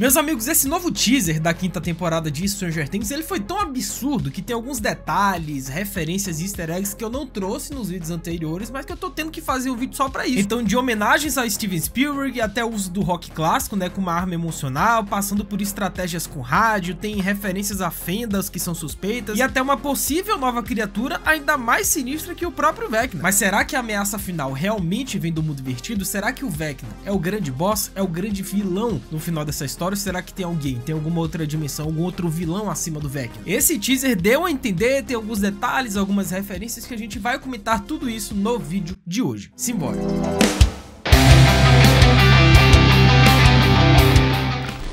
Meus amigos, esse novo teaser da quinta temporada de Stranger Things, ele foi tão absurdo que tem alguns detalhes, referências e easter eggs que eu não trouxe nos vídeos anteriores, mas que eu tô tendo que fazer um vídeo só pra isso. Então, de homenagens a Steven Spielberg até o uso do rock clássico, né, com uma arma emocional, passando por estratégias com rádio, tem referências a fendas que são suspeitas e até uma possível nova criatura ainda mais sinistra que o próprio Vecna. Mas será que a ameaça final realmente vem do mundo invertido? Será que o Vecna é o grande boss? É o grande vilão no final dessa história? Será que tem alguém, tem alguma outra dimensão, algum outro vilão acima do Vecna? Esse teaser deu a entender, tem alguns detalhes, algumas referências que a gente vai comentar tudo isso no vídeo de hoje. Simbora!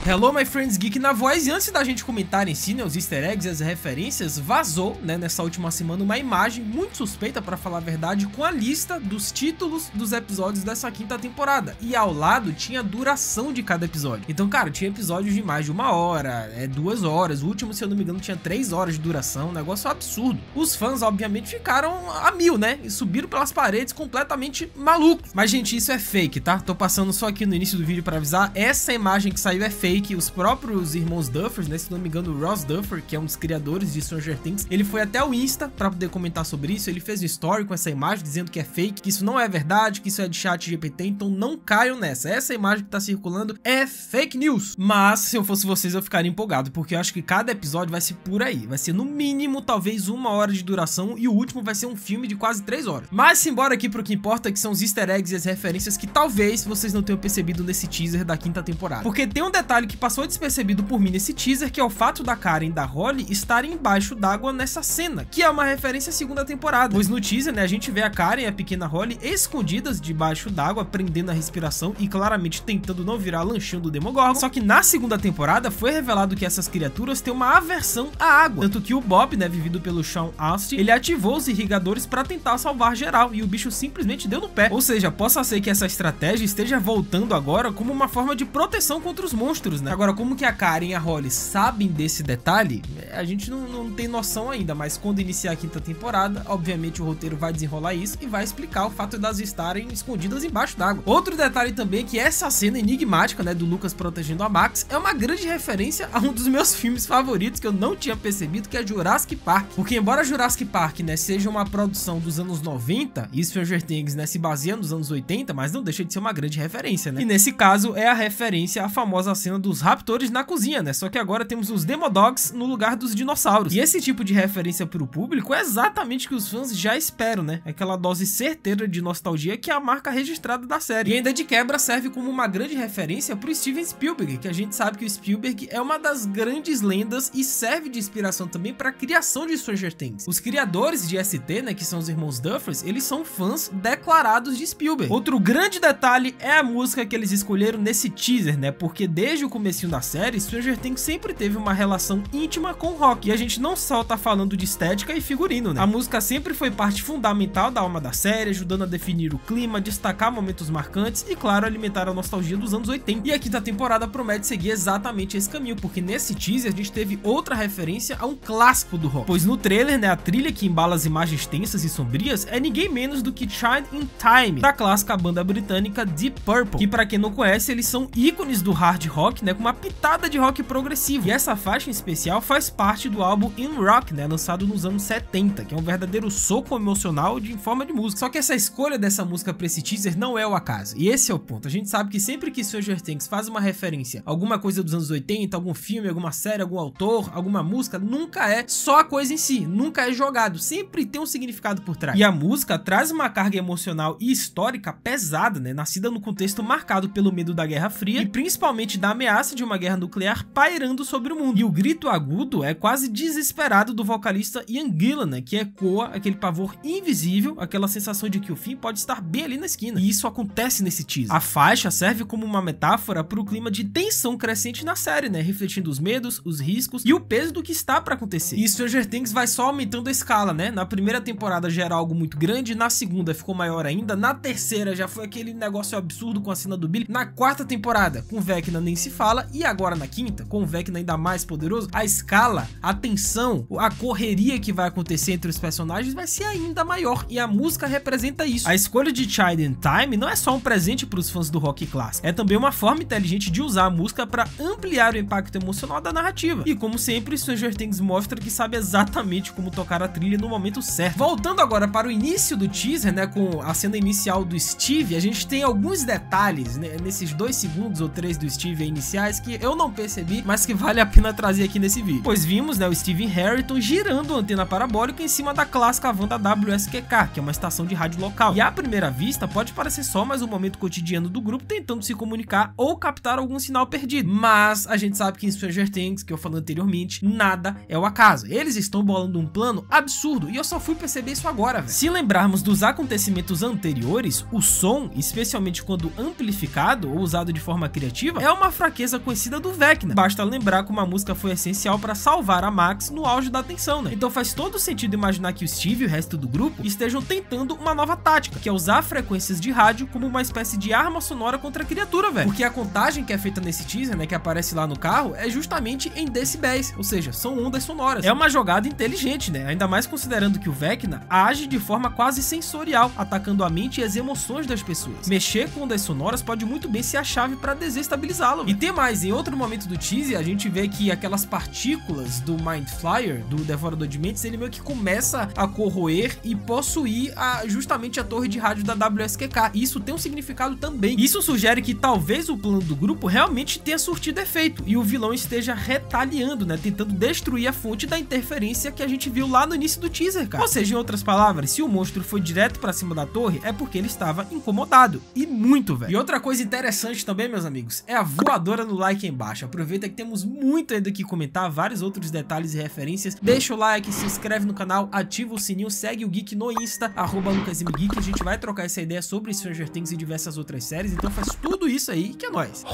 Hello, my friends geek na voz, e antes da gente comentar em si, né, os easter eggs e as referências, vazou, né, nessa última semana uma imagem muito suspeita, pra falar a verdade, com a lista dos títulos dos episódios dessa quinta temporada, e ao lado tinha a duração de cada episódio. Então, cara, tinha episódios de mais de 1 hora, 2 horas, o último, se eu não me engano, tinha 3 horas de duração, um negócio absurdo. Os fãs, obviamente, ficaram a mil, né, e subiram pelas paredes completamente malucos. Mas, gente, isso é fake, tá? Tô passando só aqui no início do vídeo pra avisar, essa imagem que saiu é fake. Que os próprios irmãos Duffer, né, se não me engano, o Ross Duffer, que é um dos criadores de Stranger Things, ele foi até o Insta pra poder comentar sobre isso. Ele fez um story com essa imagem dizendo que é fake, que isso não é verdade, que isso é de chat GPT, então não caiam nessa. Essa imagem que tá circulando é fake news. Mas se eu fosse vocês, eu ficaria empolgado, porque eu acho que cada episódio vai ser por aí, vai ser no mínimo talvez 1 hora de duração, e o último vai ser um filme de quase 3 horas. Mas simbora aqui pro que importa, que são os easter eggs e as referências que talvez vocês não tenham percebido nesse teaser da quinta temporada. Porque tem um detalhe que passou despercebido por mim nesse teaser, que é o fato da Karen e da Holly estarem embaixo d'água nessa cena, que é uma referência à segunda temporada. Pois no teaser, né, a gente vê a Karen e a pequena Holly escondidas debaixo d'água, prendendo a respiração e claramente tentando não virar lanchinho do Demogorgon. Só que na segunda temporada foi revelado que essas criaturas têm uma aversão à água, tanto que o Bob, né, vivido pelo Sean Astin, ele ativou os irrigadores para tentar salvar geral, e o bicho simplesmente deu no pé. Ou seja, possa ser que essa estratégia esteja voltando agora como uma forma de proteção contra os monstros, né? Agora, como que a Karen e a Holly sabem desse detalhe, a gente não tem noção ainda, mas quando iniciar a quinta temporada, obviamente o roteiro vai desenrolar isso e vai explicar o fato de elas estarem escondidas embaixo d'água. Outro detalhe também é que essa cena enigmática, né, do Lucas protegendo a Max é uma grande referência a um dos meus filmes favoritos que eu não tinha percebido, que é Jurassic Park. Porque embora Jurassic Park, né, seja uma produção dos anos 90 e Stranger Things, né, se baseia nos anos 80, mas não deixa de ser uma grande referência, né? E nesse caso é a referência à famosa cena dos raptores na cozinha, né? Só que agora temos os Demodogs no lugar dos dinossauros. E esse tipo de referência para o público é exatamente o que os fãs já esperam, né? Aquela dose certeira de nostalgia que é a marca registrada da série. E ainda de quebra serve como uma grande referência para o Steven Spielberg, que a gente sabe que o Spielberg é uma das grandes lendas e serve de inspiração também para a criação de Stranger Things. Os criadores de ST, né, que são os irmãos Duffers, eles são fãs declarados de Spielberg. Outro grande detalhe é a música que eles escolheram nesse teaser, né? Porque desde o comecinho da série, Stranger Things sempre teve uma relação íntima com o rock, e a gente não só tá falando de estética e figurino, né? A música sempre foi parte fundamental da alma da série, ajudando a definir o clima, destacar momentos marcantes e, claro, alimentar a nostalgia dos anos 80. E a quinta temporada promete seguir exatamente esse caminho, porque nesse teaser a gente teve outra referência a um clássico do rock. Pois no trailer, né, a trilha que embala as imagens tensas e sombrias é ninguém menos do que Child in Time, da clássica banda britânica Deep Purple, que pra quem não conhece, eles são ícones do hard rock, né, com uma pitada de rock progressivo, e essa faixa em especial faz parte do álbum In Rock, né, lançado nos anos 70, que é um verdadeiro soco emocional em forma de música. Só que essa escolha dessa música pra esse teaser não é o acaso, e esse é o ponto. A gente sabe que sempre que Stranger Things faz uma referência a alguma coisa dos anos 80, algum filme, alguma série, algum autor, alguma música, nunca é só a coisa em si, nunca é jogado, sempre tem um significado por trás. E a música traz uma carga emocional e histórica pesada, né, nascida no contexto marcado pelo medo da Guerra Fria e principalmente da ameaça de uma guerra nuclear pairando sobre o mundo. E o grito agudo é quase desesperado do vocalista Ian Gillan, né, que ecoa aquele pavor invisível, aquela sensação de que o fim pode estar bem ali na esquina. E isso acontece nesse teaser. A faixa serve como uma metáfora para o clima de tensão crescente na série, né, refletindo os medos, os riscos e o peso do que está para acontecer. E Stranger Things vai só aumentando a escala, né? Na primeira temporada já era algo muito grande, na segunda ficou maior ainda, na terceira já foi aquele negócio absurdo com a cena do Billy, na quarta temporada, com Vecna nem se fala, e agora na quinta, com o Vecna ainda mais poderoso, a escala, a tensão, a correria que vai acontecer entre os personagens vai ser ainda maior, e a música representa isso. A escolha de Child in Time não é só um presente para os fãs do rock clássico, é também uma forma inteligente de usar a música para ampliar o impacto emocional da narrativa. E como sempre, Stranger Things mostra que sabe exatamente como tocar a trilha no momento certo. Voltando agora para o início do teaser, né, com a cena inicial do Steve, a gente tem alguns detalhes, né, nesses 2 segundos ou 3 do Steve iniciais que eu não percebi, mas que vale a pena trazer aqui nesse vídeo. Pois vimos, né, o Steve Harrington girando a antena parabólica em cima da clássica van da WSQK, que é uma estação de rádio local. E à primeira vista pode parecer só mais um momento cotidiano do grupo tentando se comunicar ou captar algum sinal perdido. Mas a gente sabe que em Stranger Things, que eu falei anteriormente, nada é o acaso. Eles estão bolando um plano absurdo e eu só fui perceber isso agora, velho. Se lembrarmos dos acontecimentos anteriores, o som, especialmente quando amplificado ou usado de forma criativa, é uma fraqueza conhecida do Vecna. Basta lembrar como a música foi essencial para salvar a Max no auge da tensão, né? Então faz todo sentido imaginar que o Steve e o resto do grupo estejam tentando uma nova tática, que é usar frequências de rádio como uma espécie de arma sonora contra a criatura, velho. Porque a contagem que é feita nesse teaser, né, que aparece lá no carro, é justamente em decibéis, ou seja, são ondas sonoras. É uma jogada inteligente, né? Ainda mais considerando que o Vecna age de forma quase sensorial, atacando a mente e as emoções das pessoas. Mexer com ondas sonoras pode muito bem ser a chave para desestabilizá-lo. E tem mais, em outro momento do teaser, a gente vê que aquelas partículas do Mind Flyer, do Devorador de Mentes, ele meio que começa a corroer e possuir justamente a torre de rádio da WSQK. E isso tem um significado também. Isso sugere que talvez o plano do grupo realmente tenha surtido efeito e o vilão esteja retaliando, né, tentando destruir a fonte da interferência que a gente viu lá no início do teaser, cara. Ou seja, em outras palavras, se o monstro foi direto pra cima da torre, é porque ele estava incomodado. E muito, velho. E outra coisa interessante também, meus amigos, é a voadora no like aí embaixo. Aproveita que temos muito ainda que comentar, vários outros detalhes e referências. Deixa o like, se inscreve no canal, ativa o sininho, segue o Geek no Insta, @LucasMGeek. A gente vai trocar essa ideia sobre Stranger Things e diversas outras séries, então faz tudo isso aí que é nóis.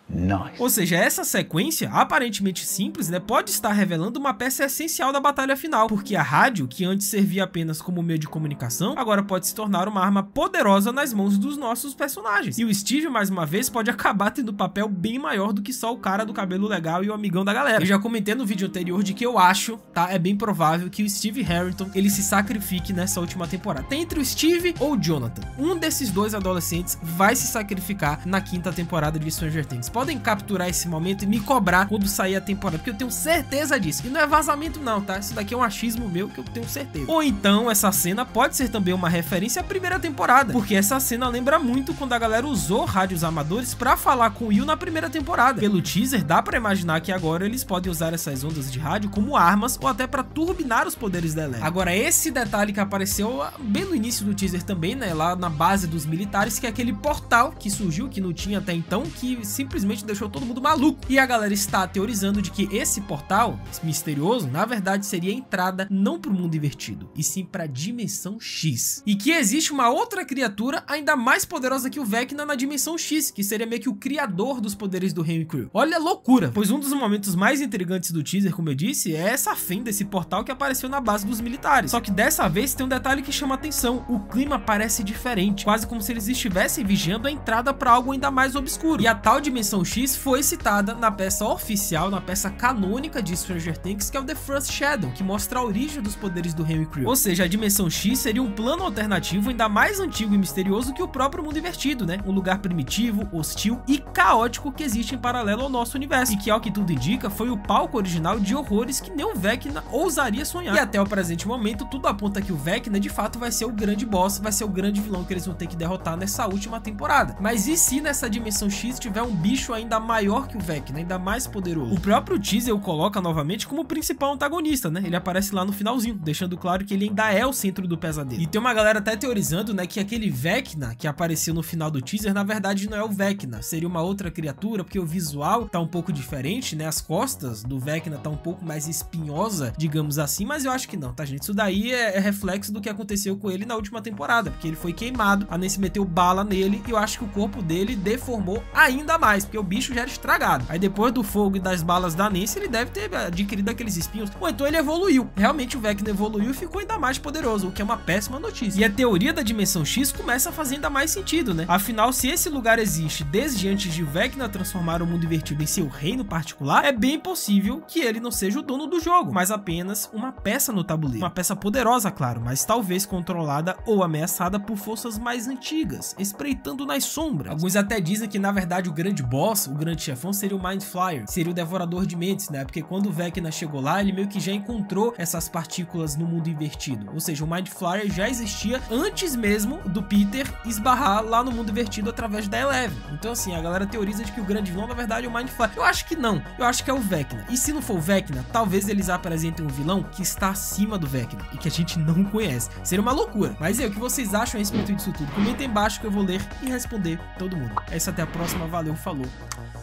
Nice. Ou seja, essa sequência, aparentemente simples, né, pode estar revelando uma peça essencial da batalha final, porque a rádio, que antes servia apenas como meio de comunicação, agora pode se tornar uma arma poderosa nas mãos dos nossos personagens. E o Steve, mais uma vez, pode acabar tendo um papel bem maior do que só o cara do cabelo legal e o amigão da galera. Eu já comentei no vídeo anterior de que eu acho, tá, é bem provável que o Steve Harrington, ele se sacrifique nessa última temporada. Tem entre o Steve ou o Jonathan. Um desses dois adolescentes vai se sacrificar na quinta temporada de Stranger Things. Podem capturar esse momento e me cobrar quando sair a temporada, porque eu tenho certeza disso. E não é vazamento não, tá? Isso daqui é um achismo meu que eu tenho certeza. Ou então essa cena pode ser também uma referência à primeira temporada, porque essa cena lembra muito quando a galera usou rádios amadores pra falar com o Will na primeira temporada. Pelo teaser, dá pra imaginar que agora eles podem usar essas ondas de rádio como armas ou até pra turbinar os poderes da Eleven. Agora, esse detalhe que apareceu bem no início do teaser também, né, lá na base dos militares, que é aquele portal que surgiu, que não tinha até então, que simplesmente deixou todo mundo maluco. E a galera está teorizando de que esse portal misterioso, na verdade, seria a entrada não para o mundo invertido, e sim para a dimensão X. E que existe uma outra criatura ainda mais poderosa que o Vecna na dimensão X, que seria meio que o criador dos poderes do Henry Creel. Olha a loucura, pois um dos momentos mais intrigantes do teaser, como eu disse, é essa fenda desse portal que apareceu na base dos militares. Só que dessa vez tem um detalhe que chama atenção: o clima parece diferente, quase como se eles estivessem vigiando a entrada para algo ainda mais obscuro. E a tal dimensão X foi citada na peça oficial, na peça canônica de Stranger Things, que é o The First Shadow, que mostra a origem dos poderes do Henry Creel. Ou seja, a dimensão X seria um plano alternativo ainda mais antigo e misterioso que o próprio mundo invertido, né? Um lugar primitivo, hostil e caótico que existe em paralelo ao nosso universo, e que, ao que tudo indica, foi o palco original de horrores que nem o Vecna ousaria sonhar. E até o presente momento, tudo aponta que o Vecna de fato vai ser o grande boss, vai ser o grande vilão que eles vão ter que derrotar nessa última temporada. Mas e se nessa dimensão X tiver um bicho ainda maior que o Vecna, ainda mais poderoso? O próprio teaser o coloca novamente como o principal antagonista, né? Ele aparece lá no finalzinho, deixando claro que ele ainda é o centro do pesadelo. E tem uma galera até teorizando, né, que aquele Vecna que apareceu no final do teaser, na verdade não é o Vecna, seria uma outra criatura, porque o visual tá um pouco diferente, né? As costas do Vecna tá um pouco mais espinhosa, digamos assim, mas eu acho que não, tá, gente? Isso daí é reflexo do que aconteceu com ele na última temporada, porque ele foi queimado, a Nancy meteu bala nele e eu acho que o corpo dele deformou ainda mais, porque o bicho já era estragado. Aí depois do fogo e das balas da Nancy, ele deve ter adquirido aqueles espinhos. Ou então ele evoluiu. Realmente o Vecna evoluiu e ficou ainda mais poderoso, o que é uma péssima notícia. E a teoria da dimensão X começa a fazer ainda mais sentido, né? Afinal, se esse lugar existe desde antes de Vecna transformar o mundo invertido em seu reino particular, é bem possível que ele não seja o dono do jogo, mas apenas uma peça no tabuleiro. Uma peça poderosa, claro, mas talvez controlada ou ameaçada por forças mais antigas, espreitando nas sombras. Alguns até dizem que, na verdade, o grande boss, o grande chefão, seria o Mind Flayer, seria o devorador de mentes, né? Porque quando o Vecna chegou lá, ele meio que já encontrou essas partículas no mundo invertido. Ou seja, o Mind Flayer já existia antes mesmo do Peter esbarrar lá no mundo invertido através da Eleven. Então, assim, a galera teoriza de que o grande vilão, na verdade, é o Mind Flayer. Eu acho que não. Eu acho que é o Vecna. E se não for o Vecna, talvez eles apresentem um vilão que está acima do Vecna e que a gente não conhece. Seria uma loucura. Mas e aí, o que vocês acham a respeito disso tudo? Comenta aí embaixo que eu vou ler e responder todo mundo. É isso, até a próxima. Valeu, falou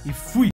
e fui!